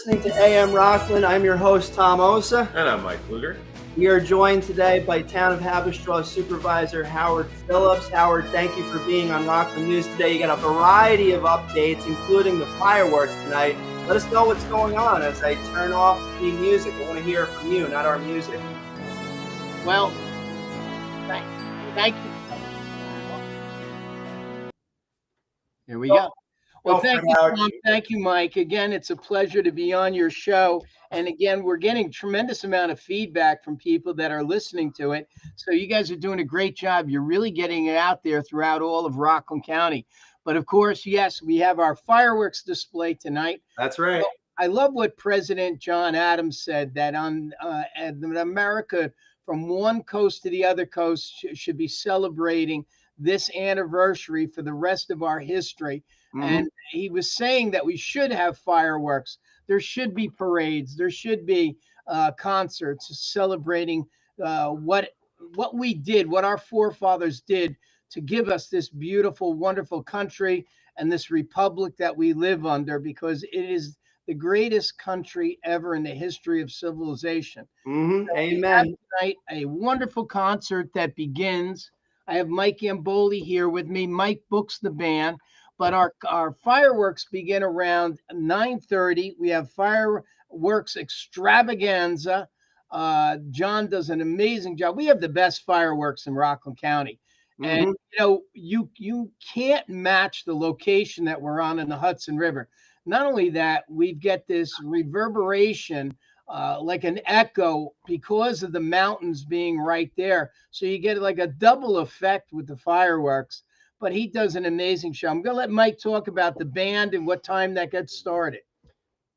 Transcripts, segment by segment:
listening to AM Rockland. I'm your host, Tom Osa. And I'm Mike Luger. We are joined today by Town of Haverstraw Supervisor Howard Phillips. Howard, thank you for being on Rockland News today. You got a variety of updates, including the fireworks tonight. Let us know what's going on as I turn off the music. I want to hear from you, not our music. Well, thank you. Here we go. Well, thank you, Tom. Thank you, Mike. Again, it's a pleasure to be on your show. And again, we're getting tremendous amount of feedback from people that are listening to it. So you guys are doing a great job. You're really getting it out there throughout all of Rockland County. But of course, yes, we have our fireworks display tonight. That's right. So I love what President John Adams said, that America from one coast to the other coast should be celebrating this anniversary for the rest of our history. And he was saying that we should have fireworks. There should be parades. There should be concerts celebrating what we did, what our forefathers did to give us this beautiful, wonderful country and this republic that we live under, because it is the greatest country ever in the history of civilization. Amen. We have tonight a wonderful concert that begins. I have Mike Gamboli here with me. Mike books the band. But our fireworks begin around 9:30. We have fireworks extravaganza. John does an amazing job. We have the best fireworks in Rockland County. And, you can't match the location that we're on in the Hudson River. Not only that, we get this reverberation, like an echo, because of the mountains being right there. So you get like a double effect with the fireworks. But he does an amazing show. I'm going to let Mike talk about the band and what time that gets started.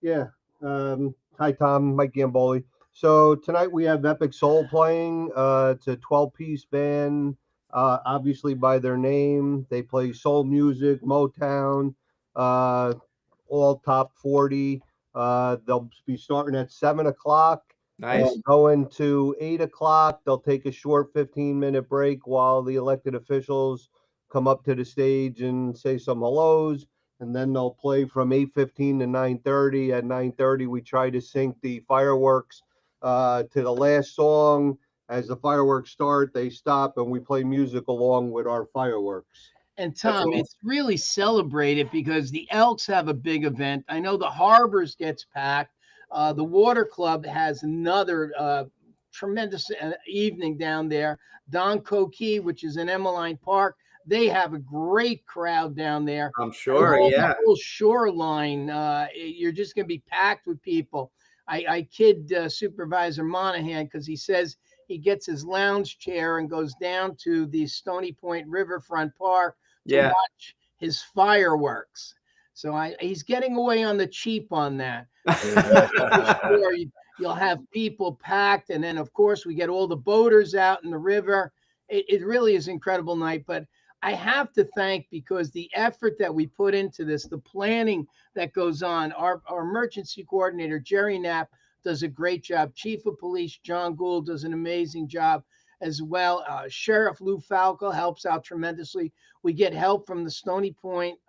Yeah. Hi, Tom. Mike Gamboli. So tonight we have Epic Soul playing. It's a 12-piece band, obviously by their name. They play soul music, Motown, all top 40. They'll be starting at 7 o'clock. Nice. Going to 8 o'clock. They'll take a short 15-minute break while the elected officials come up to the stage and say some hellos, and then they'll play from 8:15 to 9:30. At 9:30, we try to sync the fireworks to the last song. As the fireworks start, they stop, and we play music along with our fireworks. And Tom, it's really celebrated because the Elks have a big event. I know the Harbors gets packed. The Water Club has another tremendous evening down there. Don Coquille, which is in Emmeline Park, they have a great crowd down there. I'm sure, yeah. The whole shoreline, you're just going to be packed with people. I kid Supervisor Monahan because he says he gets his lounge chair and goes down to the Stony Point Riverfront Park to watch his fireworks. So he's getting away on the cheap on that. Sure, you'll have people packed, and then, of course, we get all the boaters out in the river. It really is an incredible night, but I have to thank, because the effort that we put into this, the planning that goes on, our emergency coordinator, Jerry Knapp, does a great job. Chief of Police, John Gould, does an amazing job as well. Sheriff Lou Falco helps out tremendously. We get help from the Stony Point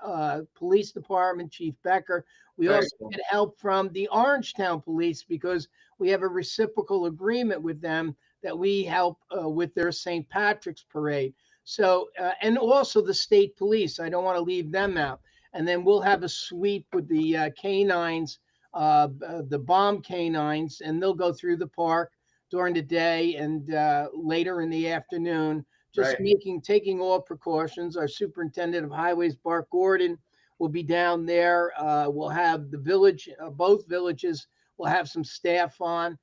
Police Department, Chief Becker. We also get help from the Orangetown Police, because we have a reciprocal agreement with them that we help with their St. Patrick's Parade. So, and also the state police, I don't want to leave them out. And then we'll have a sweep with the canines, the bomb canines, and they'll go through the park during the day and later in the afternoon, just taking all precautions. Our superintendent of highways, Bart Gordon, will be down there. We'll have the village, both villages will have some staff on.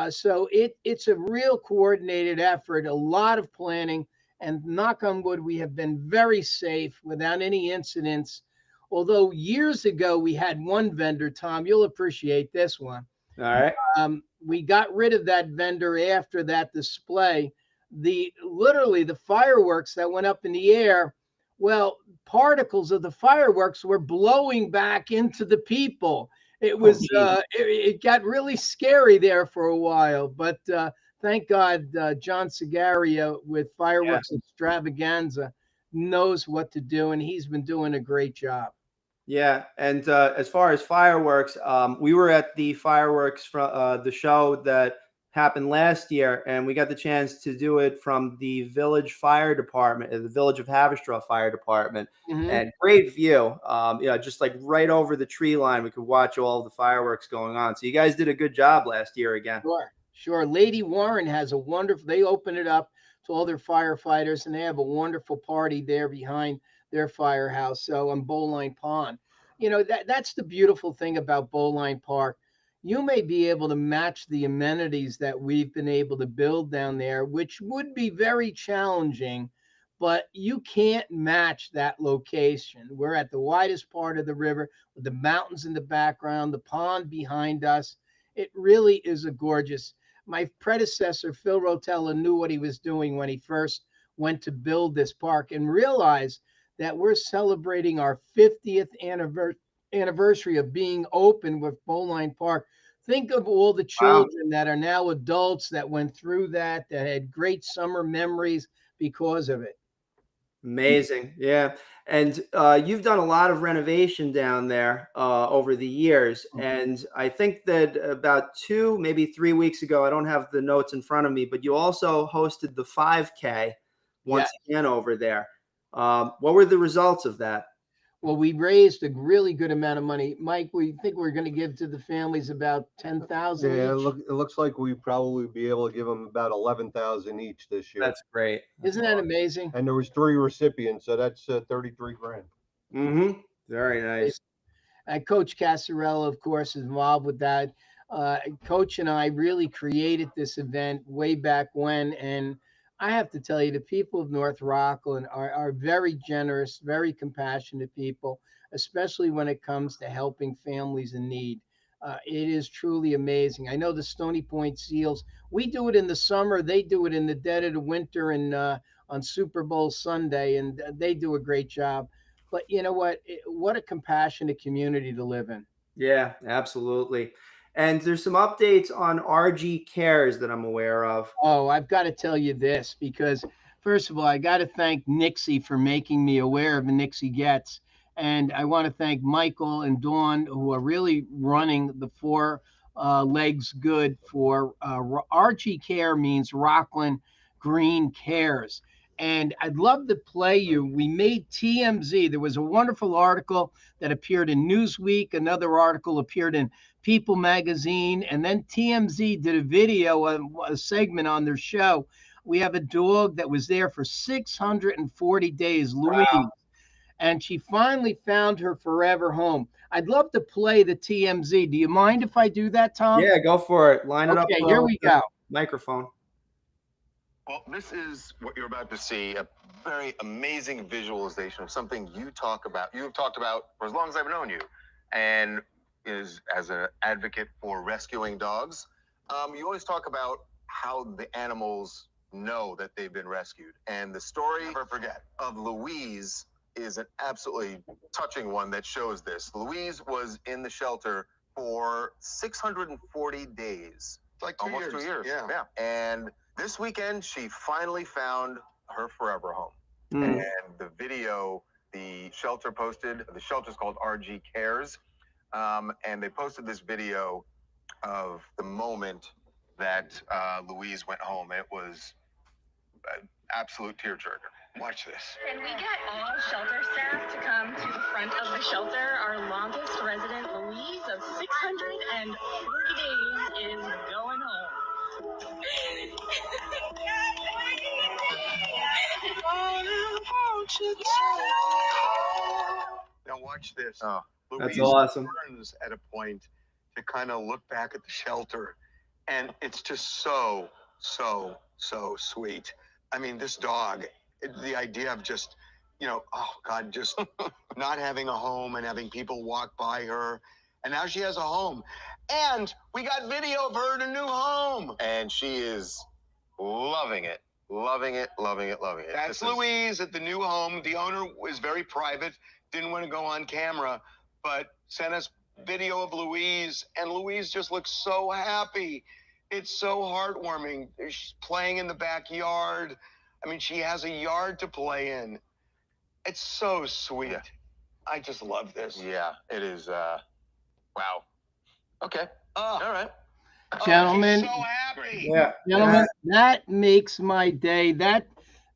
So it's a real coordinated effort, a lot of planning. And knock on wood, we have been very safe without any incidents. Although years ago we had one vendor, Tom, you'll appreciate this one. All right. We got rid of that vendor after that display. Literally the fireworks that went up in the air, well, particles of the fireworks were blowing back into the people. It was it got really scary there for a while, but thank God, John Segaria with Fireworks Extravaganza knows what to do, and he's been doing a great job. Yeah, and as far as fireworks, we were at the fireworks from the show that happened last year, and we got the chance to do it from the village fire department, the Village of Haverstraw Fire Department, Hmm. and great view. Just like right over the tree line, we could watch all the fireworks going on. So you guys did a good job last year again. Sure, sure. Lady Warren has a wonderful. They open it up to all their firefighters, and they have a wonderful party there behind their firehouse. So on Bowline Pond, that's the beautiful thing about Bowline Park. You may be able to match the amenities that we've been able to build down there, which would be very challenging, but you can't match that location. We're at the widest part of the river with the mountains in the background, the pond behind us. It really is a gorgeous. My predecessor, Phil Rotella, knew what he was doing when he first went to build this park and realized that we're celebrating our 50th anniversary of being open with Bowline Park. Think of all the Wow. children that are now adults that went through that had great summer memories because of it. Amazing. Yeah. And you've done a lot of renovation down there over the years. And I think that about 2, maybe 3 weeks ago, I don't have the notes in front of me, but you also hosted the 5K Yeah. once again over there. What were the results of that? Well, we raised a really good amount of money. Mike, we think we're going to give to the families about 10,000 Yeah, each. it looks like we probably be able to give them about 11,000 each this year. That's great. That's Isn't that awesome. amazing? And there was 3 recipients, so that's 33 grand. Mm-hmm. Very nice. Coach Casarella, of course, is involved with that. Uh, Coach and I really created this event way back when. And I have to tell you, the people of North Rockland are very generous, very compassionate people, especially when it comes to helping families in need. It is truly amazing. I know the Stony Point Seals, we do it in the summer, they do it in the dead of the winter and on Super Bowl Sunday, and they do a great job. But you know what? What a compassionate community to live in. Yeah, absolutely. And there's some updates on RG Cares that I'm aware of. Oh, I've got to tell you this because, first of all, I got to thank Nixie for making me aware of the Nixie Gets. And I want to thank Michael and Dawn, who are really running the four legs good for RG Care means Rockland Green Cares. And I'd love to play you. We made TMZ. There was a wonderful article that appeared in Newsweek. Another article appeared in People magazine, and then TMZ did a video, a segment on their show. We have a dog that was there for 640 days, Louise, and she finally found her forever home. I'd love to play the TMZ. Do you mind if I do that, Tom? Yeah, go for it. Line it up Okay, here with we the go. microphone. Well, this is what you're about to see, a very amazing visualization of something you have talked about for as long as I've known you, and is as an advocate for rescuing dogs. You always talk about how the animals know that they've been rescued. And the story, never forget, of Louise is an absolutely touching one that shows this. Louise was in the shelter for 640 days. It's like Almost 2 years. Yeah. And this weekend, she finally found her forever home. Mm. And the video the shelter posted, the shelter's called RG Cares, and they posted this video of the moment that Louise went home. It was an absolute tearjerker. Watch this. Can we get all shelter staff to come to the front of the shelter? Our longest resident, Louise, of 640 days, is going home. Now watch this. Oh, That's Louise awesome. turns at a point to kind of look back at the shelter, and it's just so sweet. I mean, this dog, the idea of just, oh God, just not having a home and having people walk by her. And now she has a home. And we got video of her in a new home. and she is loving it, loving it, loving it, loving it. That's This is- Louise at the new home. The owner was very private, didn't want to go on camera, but sent us video of Louise, and Louise just looks so happy. It's so heartwarming. She's playing in the backyard. I mean, she has a yard to play in. It's so sweet. Yeah. I just love this. Yeah, it is. Wow. Okay. Oh, All right. Gentlemen, she's so happy. Yeah. gentlemen, that makes my day. That's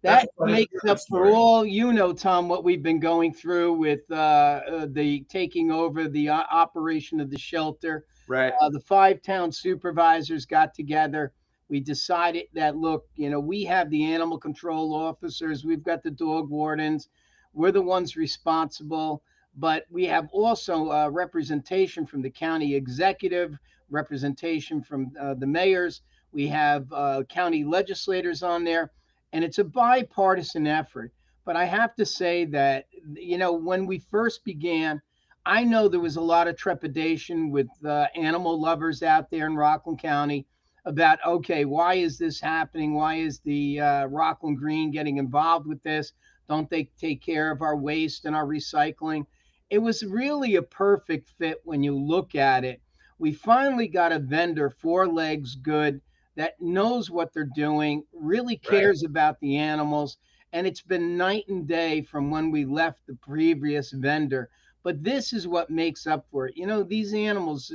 That quite a makes different up for story. all Tom, what we've been going through with the taking over the operation of the shelter. Right. The 5 town supervisors got together. We decided that, look, we have the animal control officers, we've got the dog wardens, we're the ones responsible, but we have also representation from the county executive, representation from the mayors. We have county legislators on there, and it's a bipartisan effort. But I have to say that, when we first began, I know there was a lot of trepidation with animal lovers out there in Rockland County about, okay, why is this happening? Why is the Rockland Green getting involved with this? Don't they take care of our waste and our recycling? It was really a perfect fit when you look at it. We finally got a vendor, Four Legs Good, that knows what they're doing, really Right. cares about the animals. And it's been night and day from when we left the previous vendor. But this is what makes up for it. These animals,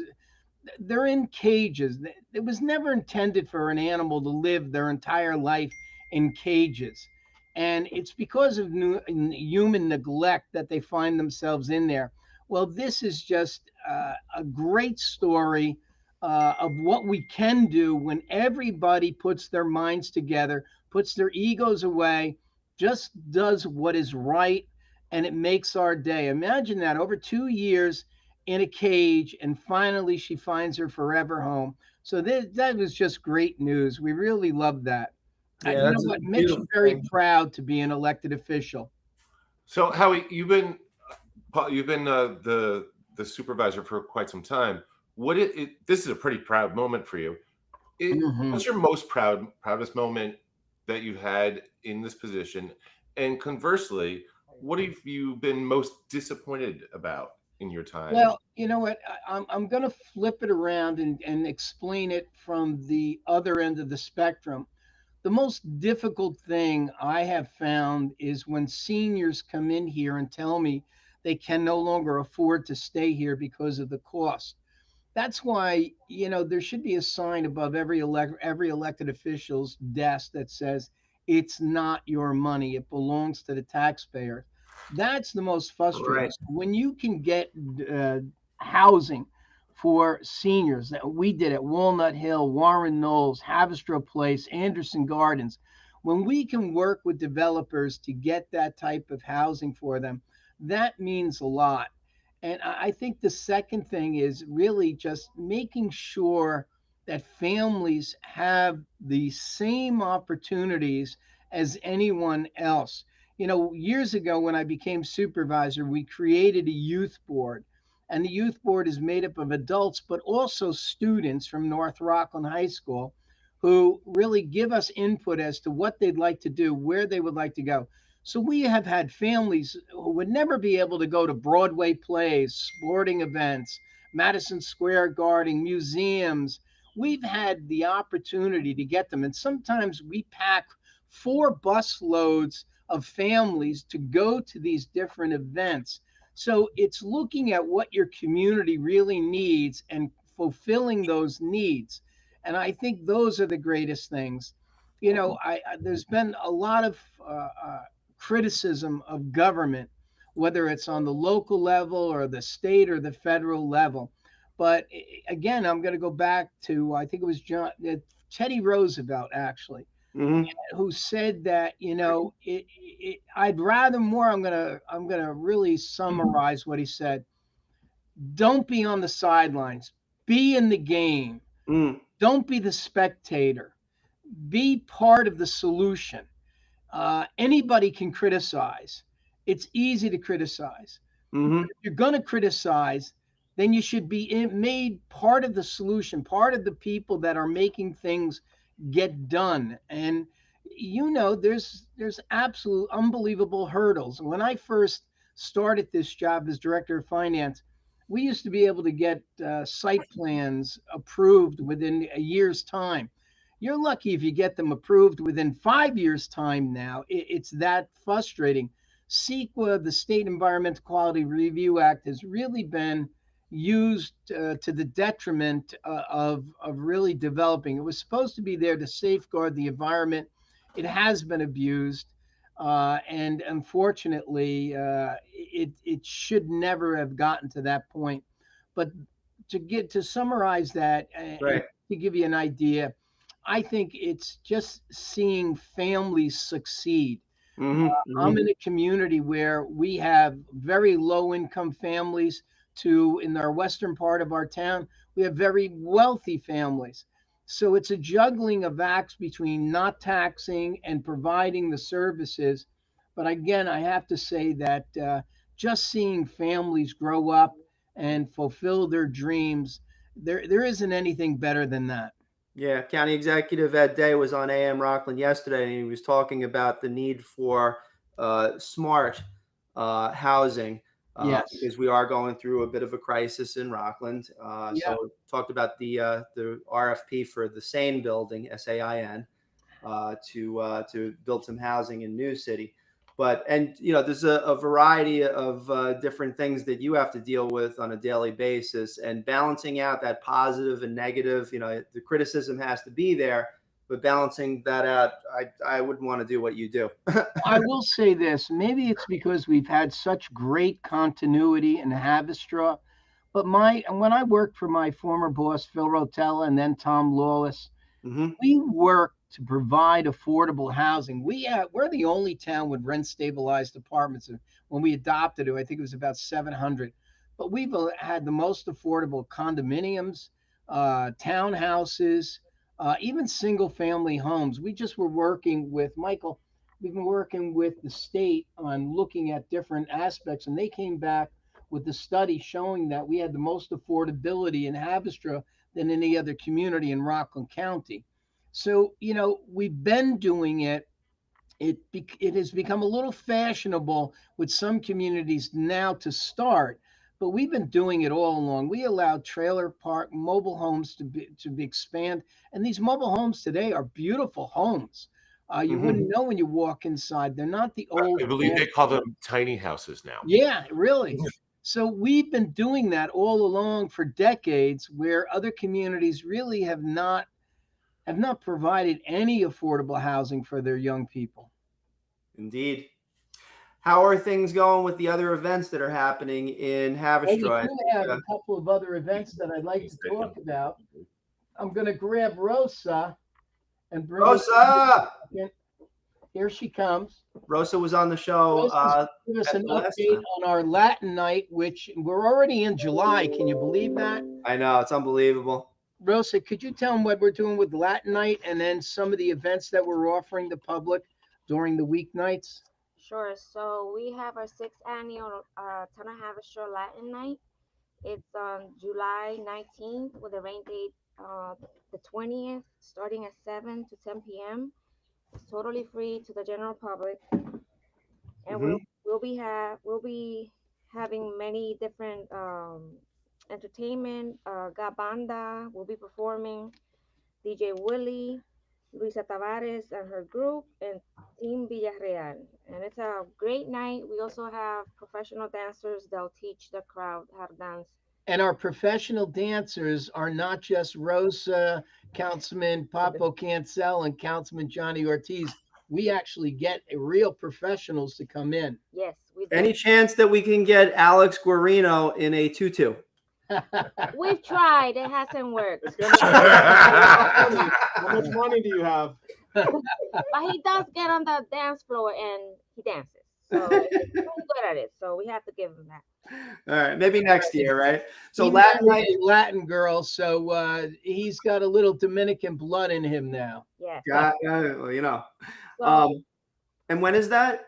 they're in cages. It was never intended for an animal to live their entire life in cages. And it's because of human neglect that they find themselves in there. Well, this is just a great story of what we can do when everybody puts their minds together, puts their egos away, just does what is right, and it makes our day. Imagine that, over 2 years in a cage, and finally she finds her forever home. So that was just great news. We really love that. Yeah, You know that's a what? Mitch, beautiful very thing. proud to be an elected official. So Howie, you've been the supervisor for quite some time. This is a pretty proud moment for you. Mhm. What's your proudest moment that you've had in this position? And conversely, what have you been most disappointed about in your time? Well, you know what? I'm going to flip it around and explain it from the other end of the spectrum. The most difficult thing I have found is when seniors come in here and tell me they can no longer afford to stay here because of the cost. That's why, there should be a sign above every elected official's desk that says it's not your money, it belongs to the taxpayer. That's the most frustrating. Right. So when you can get uh, housing for seniors, that we did at Walnut Hill, Warren Knowles, Havistra Place, Anderson Gardens, when we can work with developers to get that type of housing for them, that means a lot. And I think the second thing is really just making sure that families have the same opportunities as anyone else. Years ago when I became supervisor, we created a youth board. And the youth board is made up of adults, but also students from North Rockland High School who really give us input as to what they'd like to do, where they would like to go. So we have had families who would never be able to go to Broadway plays, sporting events, Madison Square Garden, museums. We've had the opportunity to get them. And sometimes we pack 4 bus loads of families to go to these different events. So it's looking at what your community really needs and fulfilling those needs. And I think those are the greatest things. There's been a lot of criticism of government, whether it's on the local level or the state or the federal level. But again, I'm going to go back to, I think it was Teddy Roosevelt, actually, Hmm. who said that, I'd rather more. I'm gonna really summarize what he said. Don't be on the sidelines. Be in the game. Mm. Don't be the spectator. Be part of the solution. Anybody can criticize. It's easy to criticize. Hmm. If you're going to criticize, then you should be made part of the solution, part of the people that are making things get done. And there's absolute unbelievable hurdles. When I first started this job as director of finance, we used to be able to get site plans approved within a year's time. You're lucky if you get them approved within 5 years' time now. It's that frustrating. CEQA, the State Environmental Quality Review Act, has really been used to the detriment of really developing. It was supposed to be there to safeguard the environment. It has been abused, and unfortunately, it should never have gotten to that point. But to summarize that and Right. to give you an idea, I think it's just seeing families succeed. I'm Hmm. in a community where we have very low income families to in our western part of our town, we have very wealthy families. So it's a juggling of acts between not taxing and providing the services. But again, I have to say that just seeing families grow up and fulfill their dreams, there isn't anything better than that. Yeah, County Executive Ed Day was on AM Rockland yesterday, and he was talking about the need for smart housing Yes. because we are going through a bit of a crisis in Rockland. Yeah. So talked about the RFP for the SAIN building, SAIN, to build some housing in New City. But and there's a variety of different things that you have to deal with on a daily basis, and balancing out that positive and negative. The criticism has to be there, but balancing that out, I wouldn't want to do what you do. I will say this. Maybe it's because we've had such great continuity in Havistra. But when I worked for my former boss, Phil Rotella, and then Tom Lawless, Hmm. we work to provide affordable housing. We're the only town with rent stabilized apartments. And when we adopted it, I think it was about 700. But we've had the most affordable condominiums, townhouses, even single family homes. We just were working with Michael. We've been working with the state on looking at different aspects, and they came back with the study showing that we had the most affordability in Havistra than any other community in Rockland County. So, we've been doing it. It has become a little fashionable with some communities now to start, but we've been doing it all along. We allowed trailer park mobile homes to be expand, and these mobile homes today are beautiful homes. You Hmm. wouldn't know when you walk inside. They're not the old I believe they call them tiny houses now. yeah, really. So we've been doing that all along for decades where other communities really have not provided any affordable housing for their young people. Indeed. How are things going with the other events that are happening in Well, we Haverstraw? I do think, have a couple of other events that I'd like to talk about. I'm going to grab Rosa and bring her. Rosa. Here she comes. Rosa was on the show Rosa's going to give us at an the last update time. on our Latin night, which we're already in July. Can you believe that? I know, it's unbelievable. Rosa, could you tell them what we're doing with Latin night and then some of the events that we're offering the public during the weeknights? Sure. So we have our sixth annual Town of Haverstraw Latin Night. It's on July 19th with a rain date the 20th, starting at 7 to 10 p.m. It's totally free to the general public, and Hmm. we'll be having many different entertainment. Gabanda will be performing, DJ Willie, Luisa Tavares and her group, and Team Villarreal. And it's a great night. We also have professional dancers. They'll teach the crowd how to dance. And our professional dancers are not just Rosa, Councilman Papo Cancel, and Councilman Johnny Ortiz. We actually get real professionals to come in. Yes, we do. Any chance that we can get Alex Guarino in a tutu? We've tried. It hasn't worked. How much money do you have? But he does get on the dance floor and he dances. So he's pretty good at it. So we have to give him that. All right, maybe next year, right? So He Latin married night, a Latin girl, so he's got a little Dominican blood in him now. Yes. well, So, and when is that?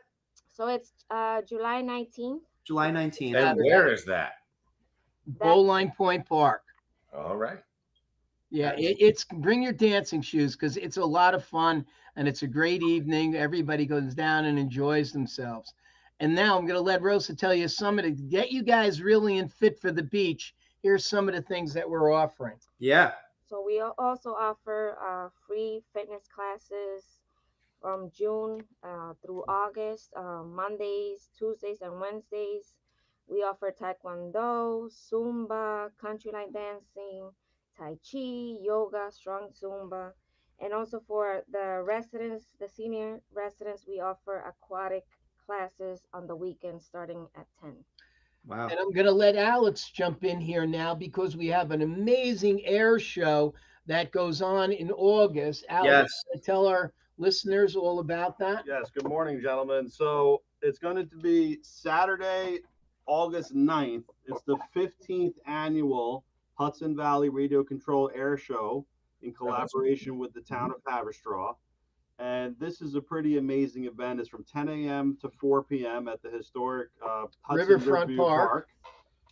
so it's July 19th. July 19th. And where is that? Bowline Point Park. All right. Yeah, it's bring your dancing shoes because it's a lot of fun and it's a great evening. Everybody goes down and enjoys themselves. And now I'm going to let Rosa tell you some of to get you guys really in fit for the beach. Here's some of the things that we're offering. Yeah. So we also offer free fitness classes, from June through August, Mondays, Tuesdays, and Wednesdays. We offer Taekwondo, Zumba, country line dancing, Tai Chi, yoga, strong Zumba. And also for the residents, the senior residents, we offer aquatic classes on the weekends starting at 10. Wow. And I'm going to let Alex jump in here now because we have an amazing air show that goes on in August. Alex, Yes. tell our listeners all about that. Yes, good morning, gentlemen. So it's going to be Saturday, August 9th. It's the 15th annual Hudson Valley Radio Control Air Show in collaboration with the town of Haverstraw. And this is a pretty amazing event. It's from 10 a.m. to 4 p.m. at the historic Hudson Riverfront Riverview Park.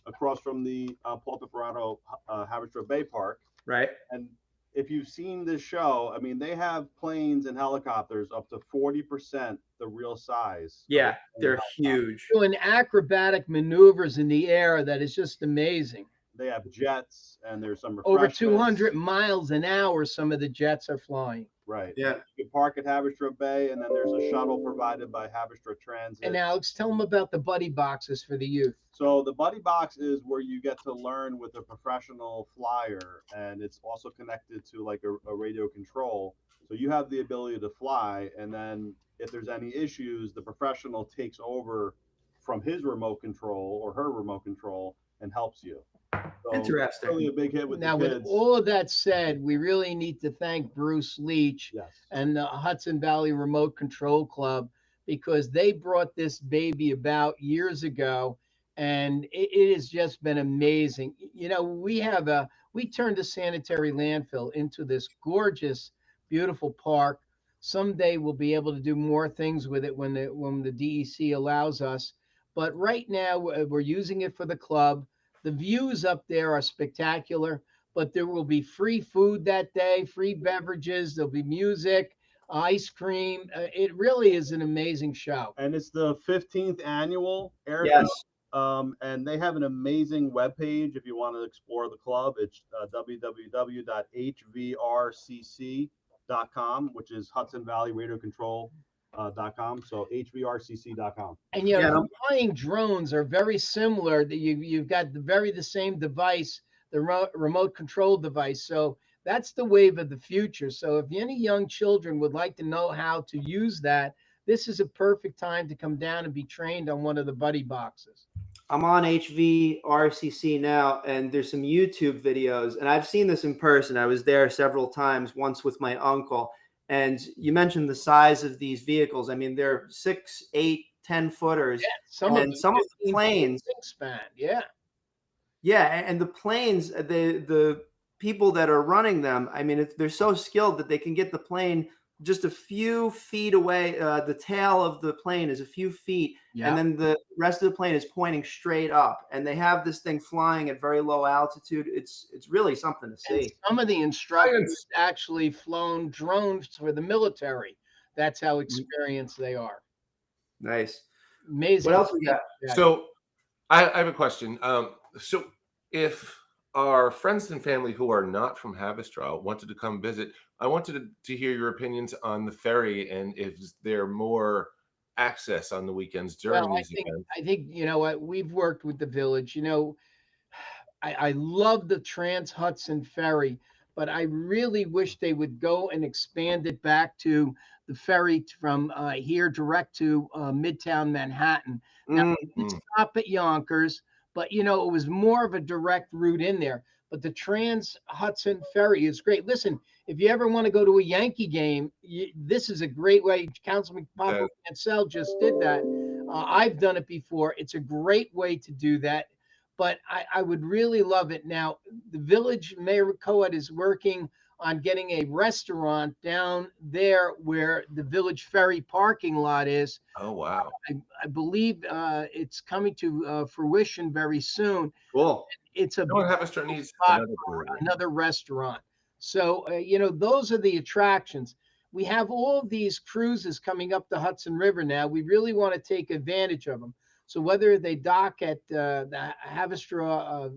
across from the Paul Pepperano Haverstraw Bay Park. Right. And if you've seen this show, I mean, they have planes and helicopters up to 40% the real size. Yeah, they're huge. Doing acrobatic maneuvers in the air that is just amazing. They have jets, and there's some Over refreshments. 200 miles an hour, some of the jets are flying. Right. Yeah. You can park at Haverstraw Bay, and then there's a shuttle provided by Haverstraw Transit. And Alex, tell them about the buddy boxes for the youth. So the buddy box is where you get to learn with a professional flyer, and it's also connected to like a radio control. So you have the ability to fly, and then if there's any issues, the professional takes over from his remote control or her remote control and helps you. So Interesting. Really a big hit with Now, the with kids. all of that said, we really need to thank Bruce Leach Yes. and the Hudson Valley Remote Control Club because they brought this baby about years ago, and it has just been amazing. You know, we turned a sanitary landfill into this gorgeous, beautiful park. Someday we'll be able to do more things with it when the DEC allows us. But right now we're using it for the club. The views up there are spectacular, but there will be free food that day, free beverages, there'll be music, ice cream. It really is an amazing show. And it's the 15th annual air Yes. show. And they have an amazing webpage if you want to explore the club. It's www.hvrcc.com, which is Hudson Valley Radio Control.com. So hvrcc.com. And you know, Yeah. flying drones are very similar. You've got the same device, the remote control device. So that's the wave of the future. So if any young children would like to know how to use that, this is a perfect time to come down and be trained on one of the buddy boxes. I'm on HVRCC now, and there's some YouTube videos, and I've seen this in person. I was there several times, once with my uncle. And you mentioned the size of these vehicles. I mean, they're 6, 8, 10 footers. Yeah, some And of some of the 15 planes- span. Yeah. Yeah, and the planes, the people that are running them, I mean, they're so skilled that they can get the plane just a few feet away. The tail of the plane is a few feet, Yeah. and then the rest of the plane is pointing straight up. And they have this thing flying at very low altitude. It's really something to And see. some of the instructors actually flown drones for the military. That's how experienced they are. Nice. Amazing. What else we got? So I have a question. So if our friends and family who are not from Haverstraw wanted to come visit, I wanted to hear your opinions on the ferry and if there more access on the weekends during Well, these events. I think you know what we've worked with the village. You know, I love the Trans Hudson Ferry, but I really wish they would go and expand it back to the ferry from here direct to Midtown Manhattan. Now, it did stop at Yonkers, but you know, it was more of a direct route in there. But the Trans Hudson Ferry is great. Listen, if you ever want to go to a Yankee game, this is a great way. Councilman Papa Cancel just did that. I've done it before. It's a great way to do that. But I would really love it. Now, the village mayor Coed is working on getting a restaurant down there where the village ferry parking lot is. Oh, wow. I believe it's coming to fruition very soon. Cool. It's a Haverstraw needs spot for another restaurant. So, you know, those are the attractions. We have all of these cruises coming up the Hudson River now. We really want to take advantage of them. So whether they dock at the Haverstraw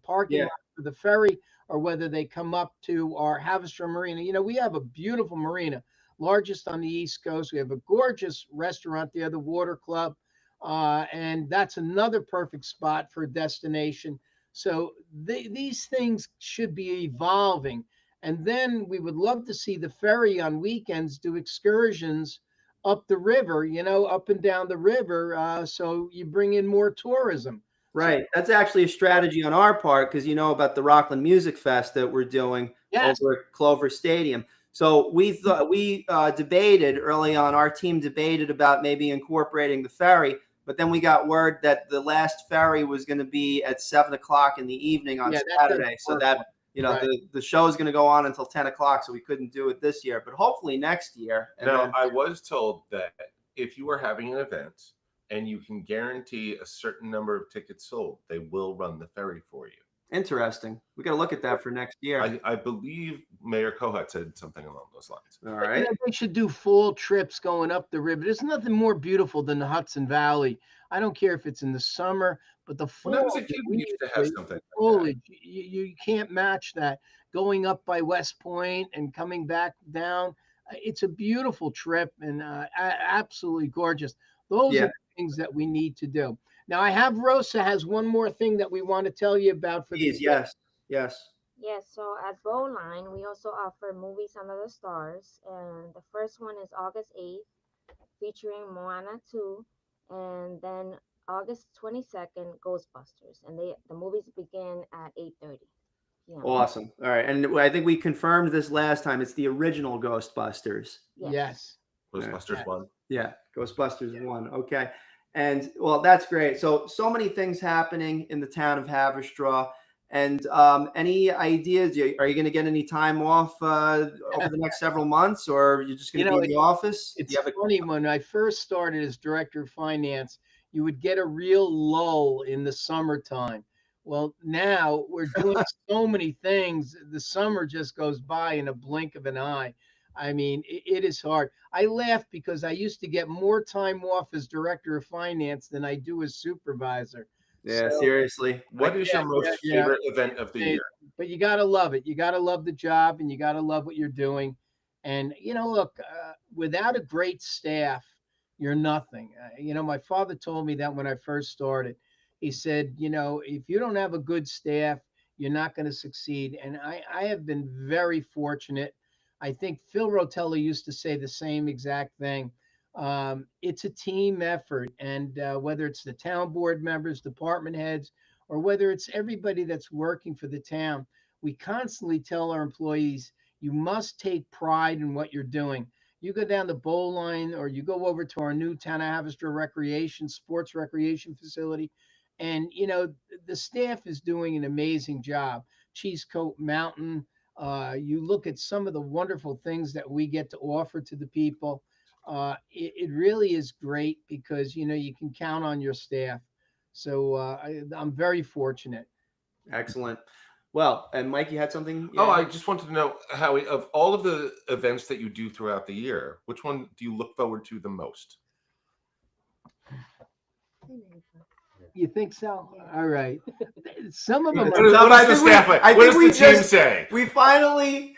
parking lot for the ferry or whether they come up to our Haverstraw Marina, you know, we have a beautiful marina. largest on the East Coast. We have a gorgeous restaurant there, the Water Club, and that's another perfect spot for a destination. So these things should be evolving. And then we would love to see the ferry on weekends do excursions up the river, up and down the river. So you bring in more tourism. So, Right. That's actually a strategy on our part because you know about the Rockland Music Fest that we're doing yes, over at Clover Stadium. So we debated early on. Our team debated about maybe incorporating the ferry, but then we got word that the last ferry was going to be at 7 o'clock in the evening on yeah, that doesn't Saturday. So work. that Right. the show is going to go on until 10 o'clock. So we couldn't do it this year, but hopefully next year. And Now, then, I was told that if you are having an event and you can guarantee a certain number of tickets sold, they will run the ferry for you. interesting. We got to look at that for next year. I believe Mayor Kohat said something along those lines. All But, right. they should do full trips going up the river. There's nothing more beautiful than the Hudson Valley. I don't care if it's in the summer, but the When I was fall, a kid, the we used to have leaves, something like that. foliage, you can't match that. Going up by West Point and coming back down, it's a beautiful trip and absolutely gorgeous. Those Yeah. are the things that we need to do. Now, I have Rosa has one more thing that we want to tell you about for the Please, yes. Yes. Yes, so at Bowline, we also offer movies under the stars, and the first one is August 8th, featuring Moana 2, and then August 22nd, Ghostbusters, and the movies begin at 8:30 p.m. Awesome. All right. And I think we confirmed this last time. It's the original Ghostbusters. Yes. Ghostbusters 1. Yeah. Ghostbusters 1. Okay. And well, that's great. So many things happening in the town of Haverstraw. And any ideas? Are you going to get any time off over the next several months, or you're just going to be in the office? It's funny, when I first started as director of finance, you would get a real lull in the summertime. Well, now we're doing so many things. The summer just goes by in a blink of an eye. I mean, it is hard. I laugh because I used to get more time off as director of finance than I do as supervisor. Yeah, So, seriously. What is your most favorite event of the year? but you got to love it. You got to love the job and you got to love what you're doing. And, look, without a great staff, you're nothing. My father told me that when I first started. He said, if you don't have a good staff, you're not going to succeed. And I have been very fortunate. I think Phil Rotella used to say the same exact thing. It's a team effort. And whether it's the town board members, department heads, or whether it's everybody that's working for the town, we constantly tell our employees, you must take pride in what you're doing. You go down the Bowline or you go over to our new town of Haverstraw sports recreation facility, and the staff is doing an amazing job. Cheesecoat Mountain. You look at some of the wonderful things that we get to offer to the people. It really is great because you can count on your staff. So I'm very fortunate. Excellent. Well, and Mike, you had something? Oh, I just wanted to know, Howie, of all of the events that you do throughout the year, which one do you look forward to the most? You think so? All right. Some of them What are. does the staff like? What does the team say? We finally,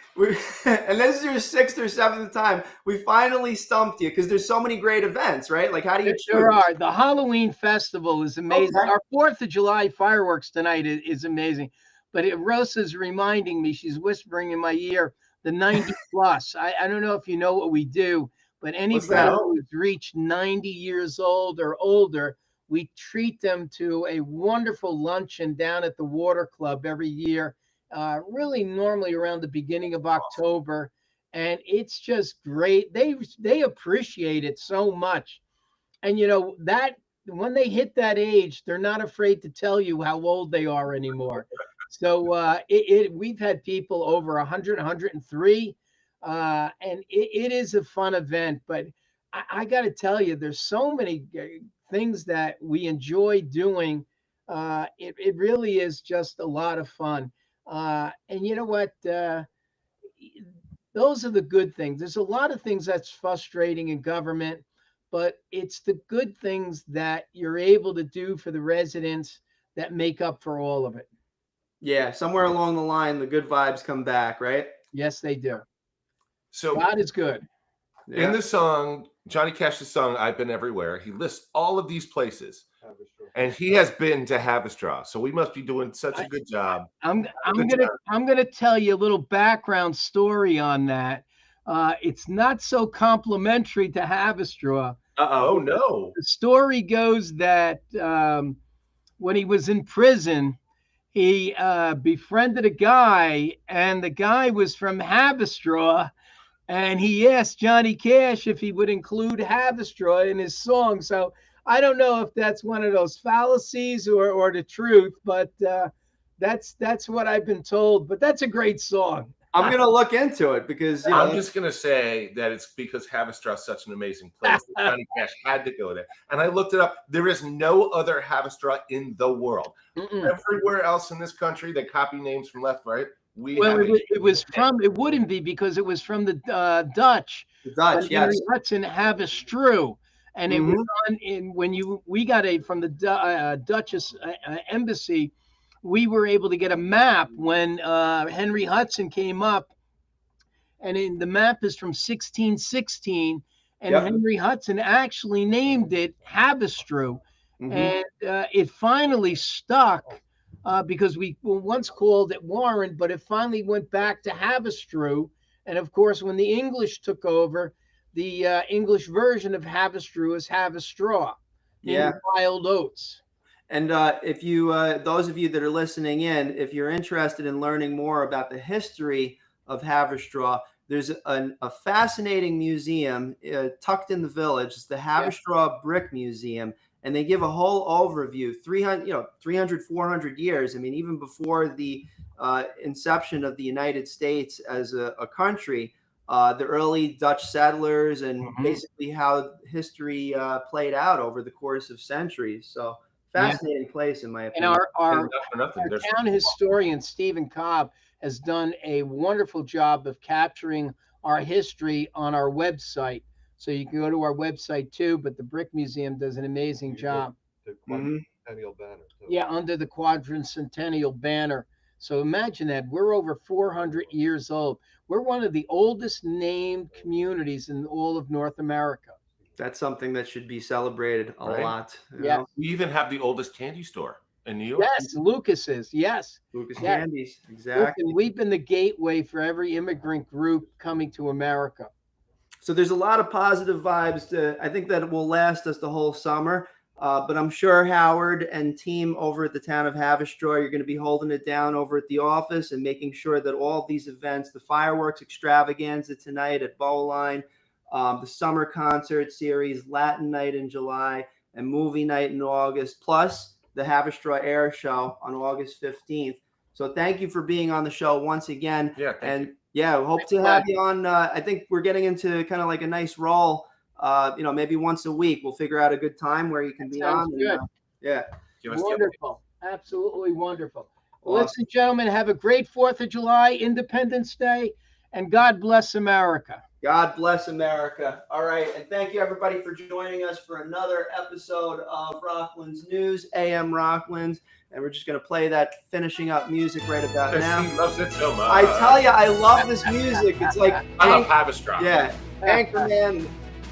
and this is your 6th or 7th time, we finally stumped you because there's so many great events, right? Like, how do you choose? There are. The Halloween festival is amazing. Okay. Our 4th of July fireworks tonight is amazing. But Rosa's reminding me, she's whispering in my ear, the 90 plus. I don't know if you know what we do, but anybody who's reached 90 years old or older, we treat them to a wonderful luncheon down at the Water Club every year, really normally around the beginning of October. And it's just great. They appreciate it so much. And that when they hit that age, they're not afraid to tell you how old they are anymore. So we've had people over 100, 103, and it is a fun event. But I got to tell you, there's so many things that we enjoy doing. It really is just a lot of fun. And you know what? Those are the good things. There's a lot of things that's frustrating in government, but it's the good things that you're able to do for the residents that make up for all of it. Yeah, somewhere along the line, the good vibes come back, right? Yes, they do. So God is good. In the song, Johnny Cash's song, I've Been Everywhere, he lists all of these places. And he has been to Haverstraw. So we must be doing such a good job. I'm gonna tell you a little background story on that. It's not so complimentary to Haverstraw. Uh-oh. Oh, no. The story goes that when he was in prison, he befriended a guy, and the guy was from Haverstraw, and he asked Johnny Cash if he would include Haverstraw in his song. So I don't know if that's one of those fallacies or the truth, but that's what I've been told. But that's a great song. I'm gonna look into it because I'm just gonna say that it's because Haverstraw is such an amazing place that Johnny Cash had to go there. And I looked it up. There is no other Haverstraw in the world. Everywhere else in this country that copy names from left, right. It wouldn't be because it was from the Dutch. The Dutch, yes. Henry Hudson Haverstraw, and it was we got from the Dutch embassy. We were able to get a map when Henry Hudson came up, and the map is from 1616, and Henry Hudson actually named it Haverstraw, and it finally stuck because we once called it Warren, but it finally went back to Haverstraw, and of course when the English took over, the English version of Haverstraw is Haverstraw, meaning wild oats. And if you, those of you that are listening in, if you're interested in learning more about the history of Haverstraw, there's a fascinating museum tucked in the village. It's the Haverstraw Brick Museum, and they give a whole overview, 300, 400 years. I mean, even before the inception of the United States as a country, the early Dutch settlers and basically how history played out over the course of centuries. So fascinating place, in my opinion. And our town historian, Stephen Cobb, has done a wonderful job of capturing our history on our website. So you can go to our website too, but the Brick Museum does an amazing job. The quadricentennial banner. Too. Yeah, under the quadricentennial banner. So imagine that. We're over 400 years old. We're one of the oldest named communities in all of North America. That's something that should be celebrated a lot. Yeah. We even have the oldest candy store in New York. Yes, Lucas's. Yes. Lucas Candies. Exactly. Listen, we've been the gateway for every immigrant group coming to America. So there's a lot of positive vibes. I think that it will last us the whole summer. But I'm sure Howard and team over at the town of Haverstraw, you're going to be holding it down over at the office and making sure that all of these events, the fireworks extravaganza tonight at Bowline, the summer concert series, Latin night in July, and movie night in August, plus the Haverstraw Air Show on August 15th. So thank you for being on the show once again. Yeah, thank you. Yeah, we hope to have you on. I think we're getting into kind of like a nice roll. Maybe once a week. We'll figure out a good time where you can be on. Good. Wonderful. Absolutely wonderful. Well, ladies and gentlemen, have a great 4th of July, Independence Day, and God bless America. God bless America. All right. And thank you, everybody, for joining us for another episode of Rockland's News, AM Rockland. And we're just going to play that finishing up music right about now. He loves it so much. I tell you, I love this music. It's like I love Haverstraw. Yeah. Anchorman.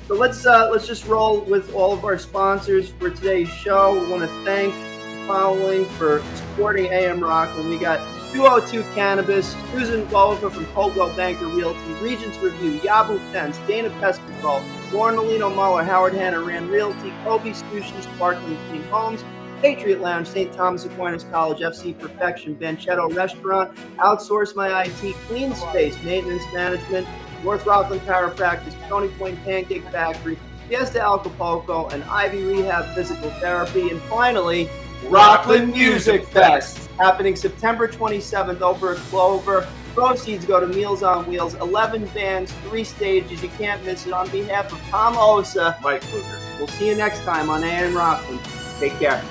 So let's just roll with all of our sponsors for today's show. We want to thank the following for supporting AM Rockland. We got 202 Cannabis, Susan Volva from Coldwell Banker Realty, Regents Review, Yabu Fence, Dana Pest Control, Lauren Muller, Howard Hanna Rand Realty, Kobe Sushi, Sparkling Clean Homes, Patriot Lounge, St. Thomas Aquinas College, FC Perfection, Banchetto Restaurant, Outsource My IT, Clean Space, Maintenance Management, North Rockland Chiropractic, Stony Point Pancake Factory, Fiesta Acapulco, and Ivy Rehab Physical Therapy, and finally, Rockland Music Fest, happening September 27th over at Clover. Proceeds go to Meals on Wheels, 11 bands, 3 stages. You can't miss it. On behalf of Tom Osa, Mike Luger. We'll see you next time on AM Rockland. Take care.